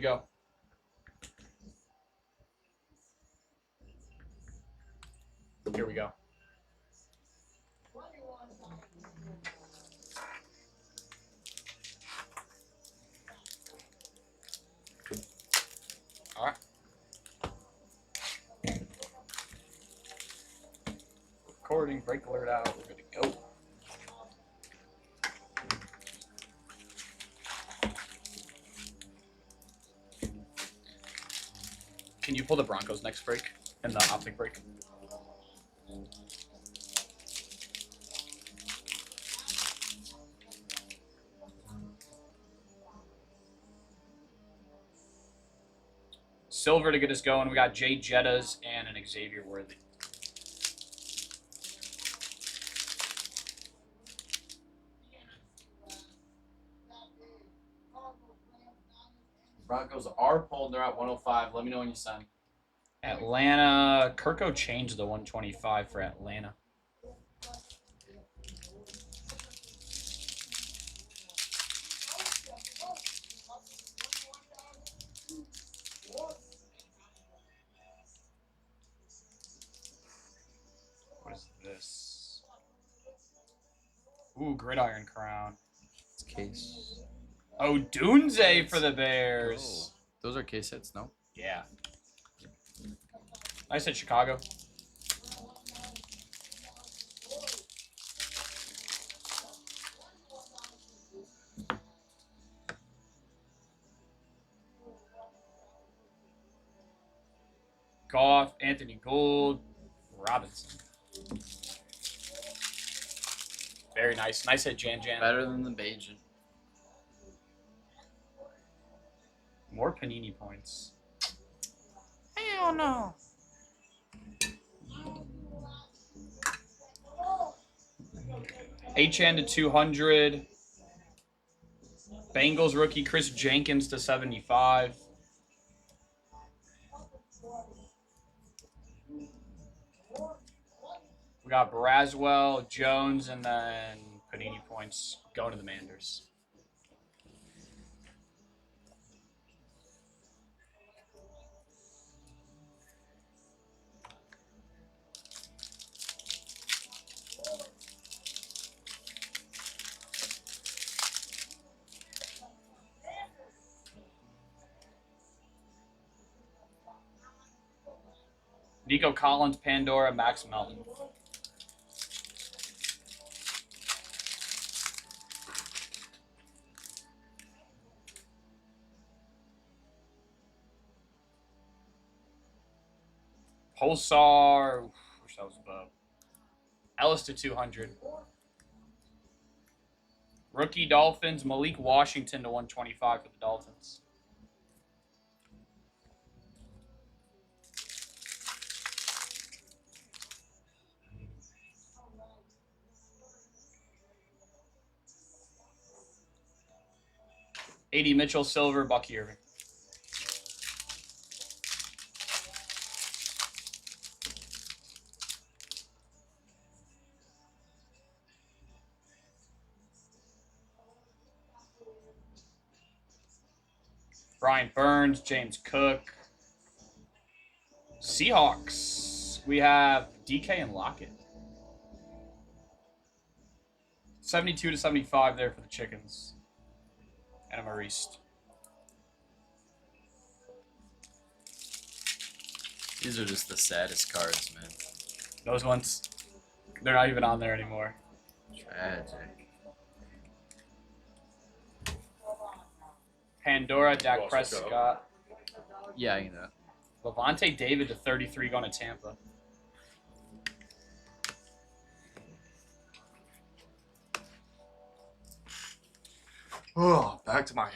go. Here we go. All right. Recording, break alert out. We're good to go. Can you pull the Broncos next break and the optic break? Silver to get us going. We got Jay Jettas and an Xavier Worthy. Broncos are pulled. They're at 105. Let me know when you send. Atlanta. Kirko changed the 125 for Atlanta. What is this? Ooh, Gridiron Crown. It's case. Oh, Dunze for the Bears. Oh, those are case hits, no? Yeah. I said Chicago. Goff, Anthony Gould, Robinson. Very nice. Nice hit, Jan. Better than the Bajan. More Panini points. Hell no. HN to 200. Bengals rookie Chris Jenkins to 75. We got Braswell, Jones, and then Panini points going to the Manders. Nico Collins, Pandora, Max Melton. Pulsar, wish that was above. Ellis to 200. Rookie Dolphins, Malik Washington to 125 for the Dolphins. AD Mitchell, silver, Bucky Irving. Brian Burns, James Cook. Seahawks. We have DK and Lockett. 72 to 75 there for the Chickens. And a Marist. These are just the saddest cards, man. Those ones, they're not even on there anymore. Tragic. Pandora, Dak Prescott. Yeah, you know. Levante David to 33 going to Tampa. Oh, back to my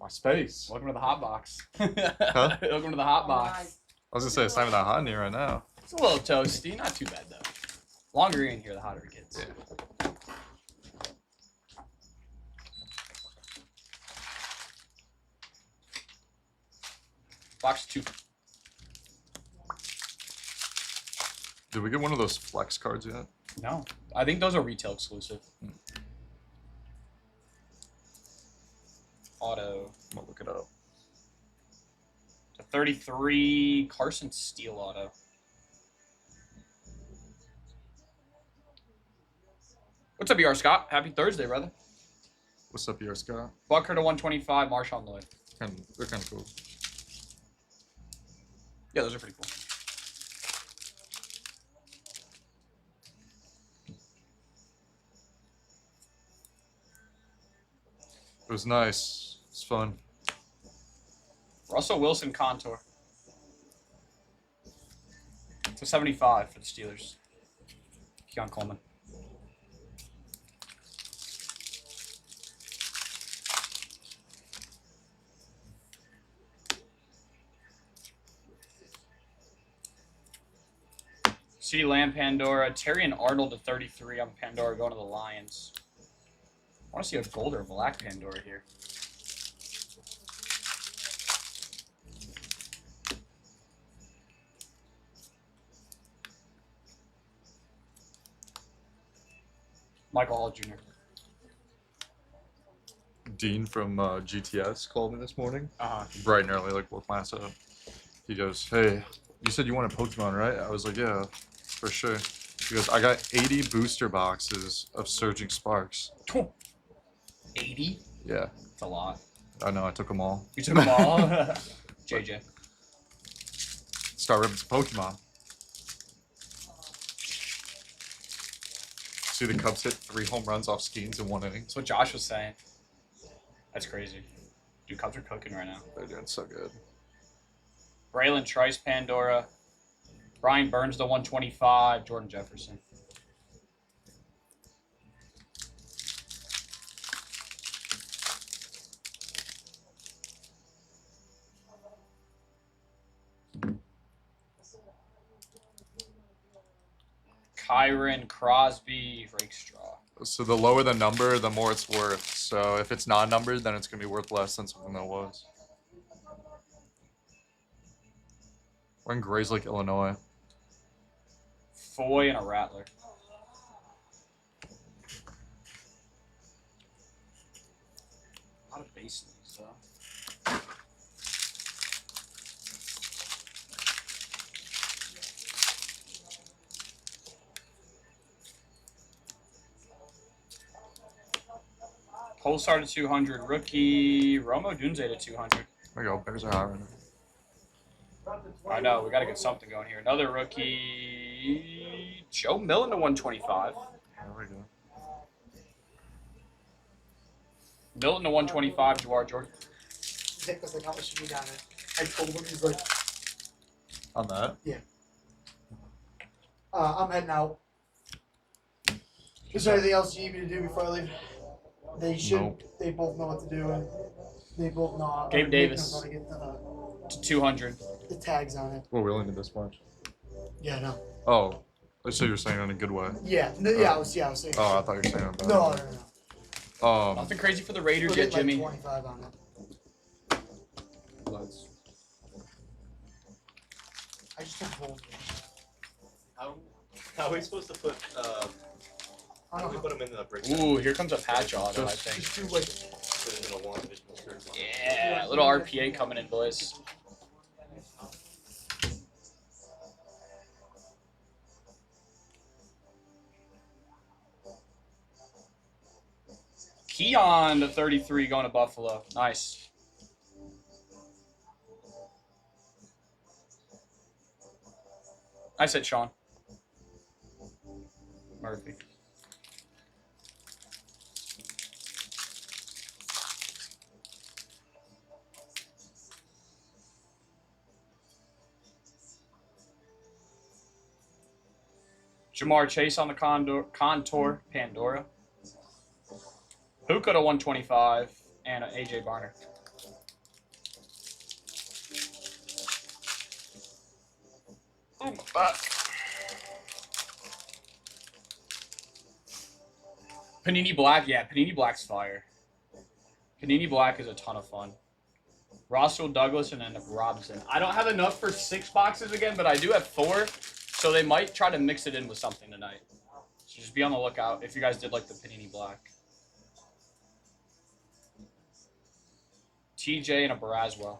space. Welcome to the hot box. Huh? Welcome to the hot box. I was gonna say it's not even that hot in here right now. It's a little toasty, not too bad though. Longer you're in here, the hotter it gets. Yeah. Box 2. Did we get one of those flex cards yet? No, I think those are retail exclusive. Auto. I'm gonna look it up. /33 Carson Steele auto. What's up, ER Scott? Happy Thursday, brother. What's up, here, Scott? Bucker /125 Marshawn Lloyd. They're kind of cool. Yeah, those are pretty cool. It was nice. It's fun. Russell Wilson contour. It's a 75 for the Steelers. Keon Coleman. CeeDee Lamb Pandora. Terry and Arnold to 33 on Pandora going to the Lions. I want to see a gold or black Pandora here. Michael Hall Jr. Dean from GTS called me this morning, Uh-huh. bright and early, like woke my ass up. He goes, "Hey, you said you wanted Pokemon, right?" I was like, "Yeah, for sure." He goes, "I got 80 booster boxes of Surging Sparks." 80? Yeah, That's a lot. I know. I took them all. You took them all? JJ. Start ripping some Pokemon. See the Cubs hit 3 home runs off Skeens in 1 inning. That's what Josh was saying. That's crazy. Dude, Cubs are cooking right now. They're doing so good. Braylon Trice Pandora. Brian Burns /125. Jordan Jefferson. Kyron Crosby Rakestraw. So the lower the number, the more it's worth. So if it's not numbered, then it's gonna be worth less than something that was. We're in Grayslake, Illinois. Foy and a Rattler. A lot of base needs, though. Polestar to 200. Rookie. Romo Dunze to 200. There you go. Bears are hot right now. I know, we got to get something going here. Another rookie. Joe Millen to 125. There we go. Milton to 125. Jawar Jordan. Nick was like, "How much you need on it?" I told him, he's like, On that? "I'm heading out. Is there anything else you need me to do before I leave?" They should. Nope. They both know what to do, and they both know. Gabe Nick Davis. knows how to get To 200. the tags on it. Well, we only need this much. Yeah, no. Oh, so you're saying in a good way. Yeah, no, yeah, I was saying. Oh, I thought you were saying on that. No. Nothing crazy for the Raiders We're yet, getting Jimmy. like 25 on it. I just don't hold it. How are we supposed to put I how do don't we know. put them in the brick? Ooh, here comes a patch auto, I think. Just do like Put it in a one additional shirt. Yeah, little RPA coming in, boys. Keon to 33 going to Buffalo. Nice. I said Sean. Murphy. Jamar Chase on the contour Pandora. Puka to 125 and AJ Barner. Oh, my back. Panini Black, yeah, Panini Black's fire. Panini Black is a ton of fun. Russell Douglas and then Robinson. I don't have enough for 6 boxes again, but I do have 4, so they might try to mix it in with something tonight. So just be on the lookout if you guys did like the Panini Black. TJ and a Braswell.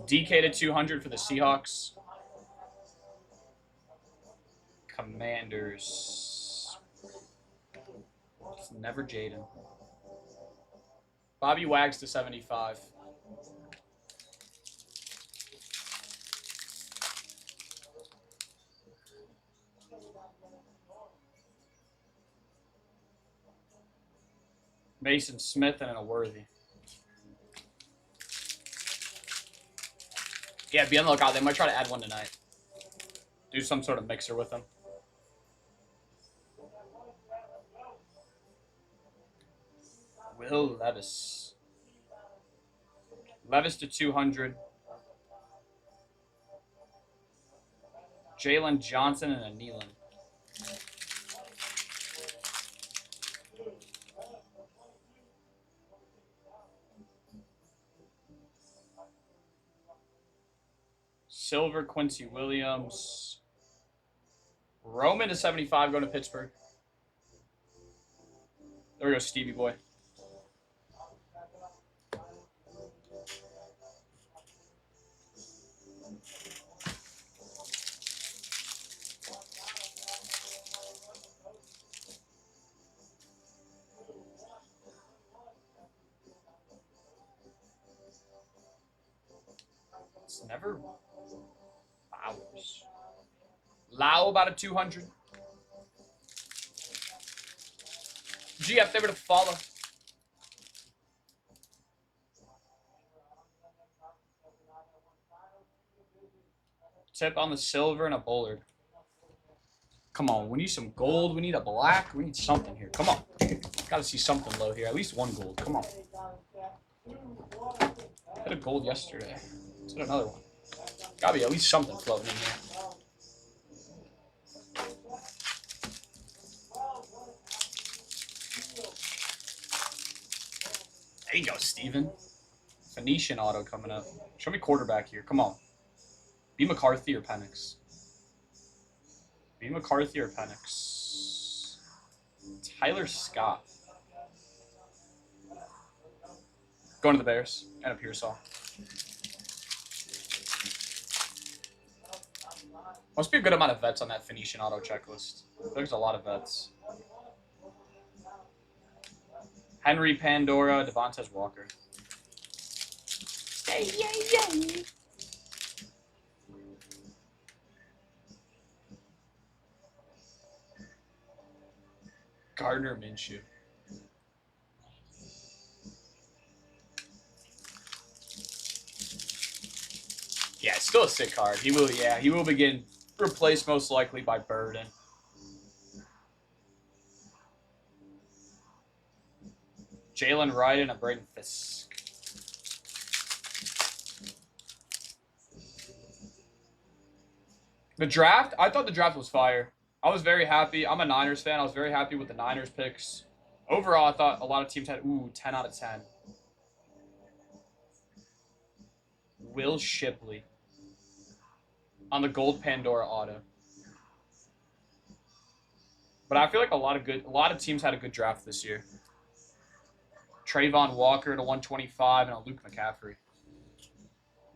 DK to 200 for the Seahawks. Commanders. It's never Jaden. Bobby Wags to 75. Mason Smith and a Worthy. Yeah, be on the lookout. They might try to add one tonight. Do some sort of mixer with them. Will Levis. Levis to 200. Jalen Johnson and a Nealon. Silver, Quincy Williams. Roman to 75 going to Pittsburgh. There we go, Stevie boy. It's never Bowers. Lau about a 200. GF, they were to follow. Tip on the silver and a Bullard. Come on, we need some gold. We need a black. We need something here. Come on. Got to see something low here. At least one gold. Come on. Hit a gold yesterday. Let's hit another one. Got to be at least something floating in here. There you go, Steven. Phoenician auto coming up. Show me quarterback here. Come on. B. McCarthy or Penix? B. McCarthy or Penix? Tyler Scott. Going to the Bears. And a Pearsall. Must be a good amount of vets on that Phoenician auto checklist. There's a lot of vets. Henry Pandora, Devontae Walker. Yay. Gardner Minshew. Yeah, it's still a sick card. He will begin replaced most likely by Burden. Jalen Wright and a Braden Fisk. The draft, I thought the draft was fire. I was very happy. I'm a Niners fan. I was very happy with the Niners picks. Overall, I thought a lot of teams had, 10 out of 10. Will Shipley on the gold Pandora auto. But I feel like a lot of teams had a good draft this year. Trayvon Walker to 125 and a Luke McCaffrey.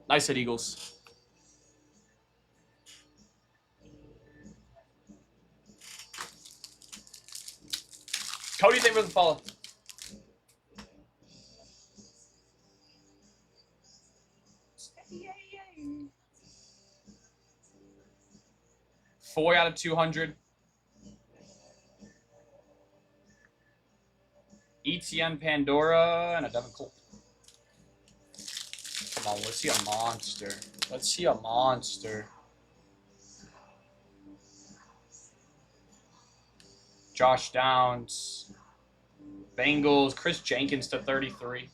Nice hit, Eagles. Cody, thank you for the follow. Four out of 200. ETN Pandora and a Devin Colt. Come on, let's see a monster. Let's see a monster. Josh Downs. Bengals. Chris Jenkins to 33.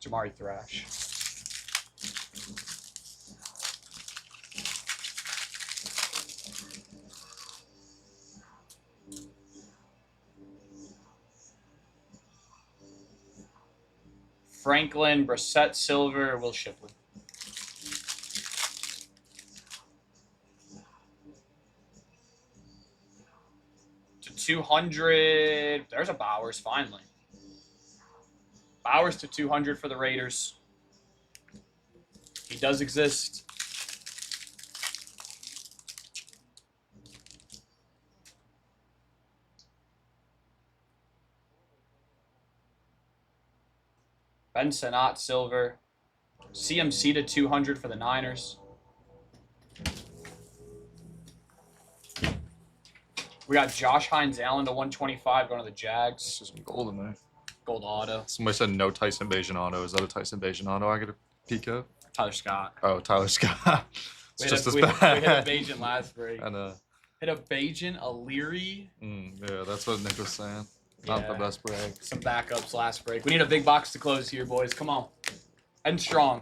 Jamari Thrash. Franklin, Brissett, Silver, Will Shipley. To 200, there's a Bowers, finally. Bowers to 200 for the Raiders. He does exist. Ben Sinnott, silver. CMC to 200 for the Niners. We got Josh Hines Allen to 125 going to the Jags. It's just some gold in there. Gold auto. Somebody said no Tyson Bagent auto. Is that a Tyson Bagent auto I get a peek at? Tyler Scott. Oh, Tyler Scott. It's We just hit, as we, bad. we hit a Bajan last break. And Hit a Bajan, a Leary. yeah, that's what Nick was saying. Not the Yeah. best break. Some backups last break. We need a big box to close here, boys. Come on. And strong.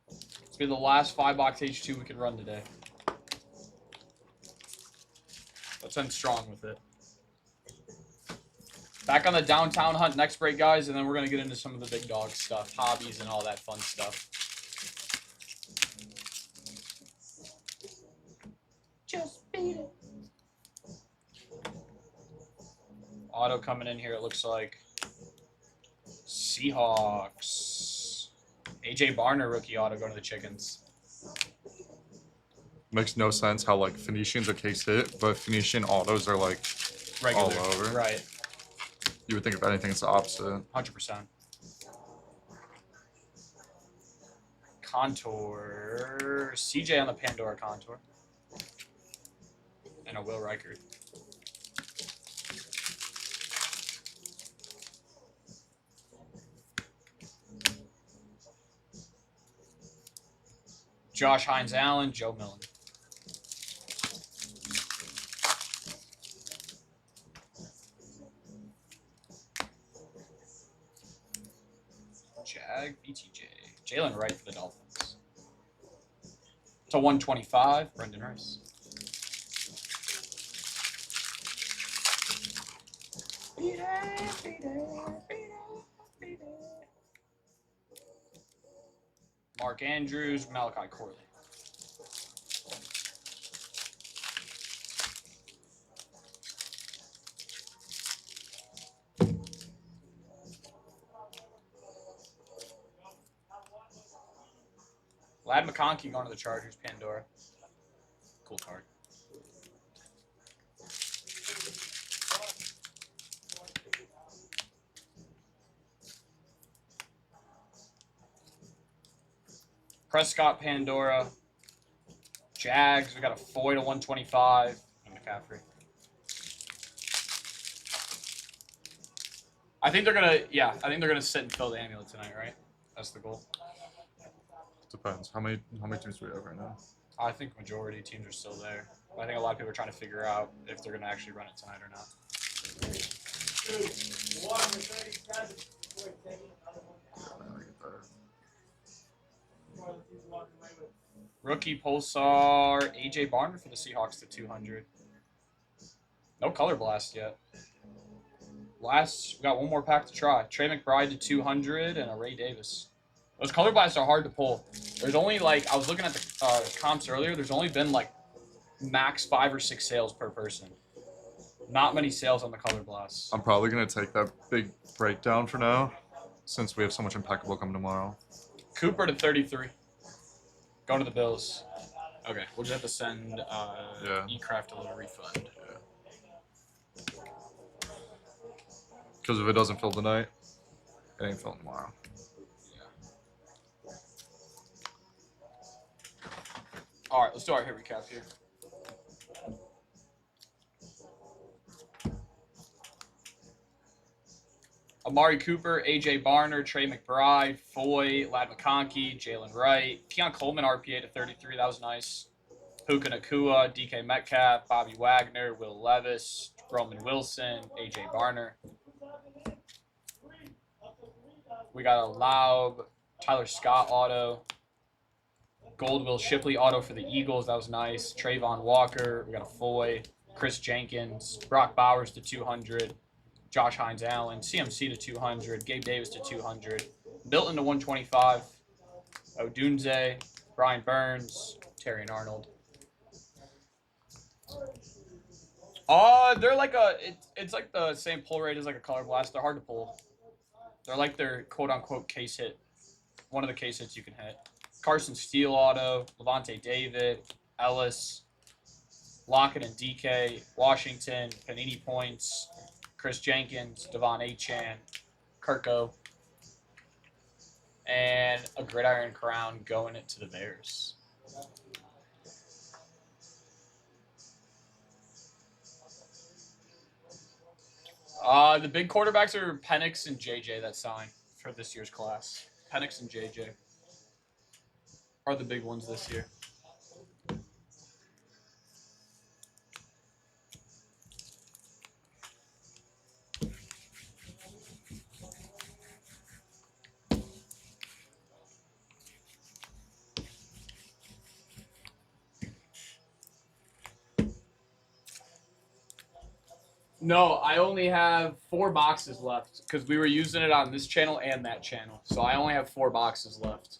It's be the last 5-box H2 we can run today. Let's end strong with it. Back on the downtown hunt next break, guys, and then we're going to get into some of the big dog stuff, hobbies, and all that fun stuff. Just beat it. Auto coming in here, it looks like. Seahawks. AJ Barner, rookie auto, going to the Chickens. Makes no sense how like Phoenicians are case hit, but Phoenician autos are like Regular. all over. Right. You would think if anything it's the opposite. 100%. Contour. CJ on the Pandora Contour. And a Will Reichert. Josh Hines Allen, Joe Millen. Jag, BTJ. Jalen Wright for the Dolphins. To 125, Brendan Rice. Mark Andrews, Malachi Corley. Lad McConkey going to the Chargers, Pandora. Cool card. Prescott, Pandora. Jags, we got a Foy to 125. And McCaffrey. I think they're gonna sit and fill the amulet tonight, right? That's the goal. Depends. How many teams do we have right now? I think majority of teams are still there. I think a lot of people are trying to figure out if they're gonna actually run it tonight or not. I get that. Rookie Pulsar, AJ Barner for the Seahawks to 200. No color blast yet. We got one more pack to try. Trey McBride to 200 and a Ray Davis. Those color blasts are hard to pull. There's only like, I was looking at the comps earlier, there's only been like max 5 or 6 sales per person. Not many sales on the color blasts. I'm probably gonna take that big breakdown for now, since we have so much impeccable coming tomorrow. Cooper to 33. Going to the Bills. Okay, we'll just have to send Yeah. eCraft a little refund. Because if it doesn't fill tonight, it ain't filling tomorrow. All right, let's do our hit recap here. Amari Cooper, AJ Barner, Trey McBride, Foy, Lad McConkey, Jalen Wright, Keon Coleman RPA to 33. That was nice. Puka Nakua, DK Metcalf, Bobby Wagner, Will Levis, Roman Wilson, AJ Barner. We got a Laub, Tyler Scott auto. Gold Will Shipley auto for the Eagles. That was nice. Trayvon Walker. We got a Foy. Chris Jenkins. Brock Bowers to 200. Josh Hines Allen. CMC to 200. Gabe Davis to 200. Milton to 125. Odunze. Brian Burns. Terry and Arnold. They're like it's like the same pull rate as like a color blast. They're hard to pull. They're like their quote-unquote case hit. One of the case hits you can hit. Carson Steele auto, Levante David, Ellis, Lockett and DK, Washington, Panini points, Chris Jenkins, Devon Achan, Kirko, and a Gridiron Crown going it to the Bears. The big quarterbacks are Penix and JJ that signed for this year's class. Penix and JJ are the big ones this year. No, I only have 4 boxes left because we were using it on this channel and that channel. So I only have 4 boxes left.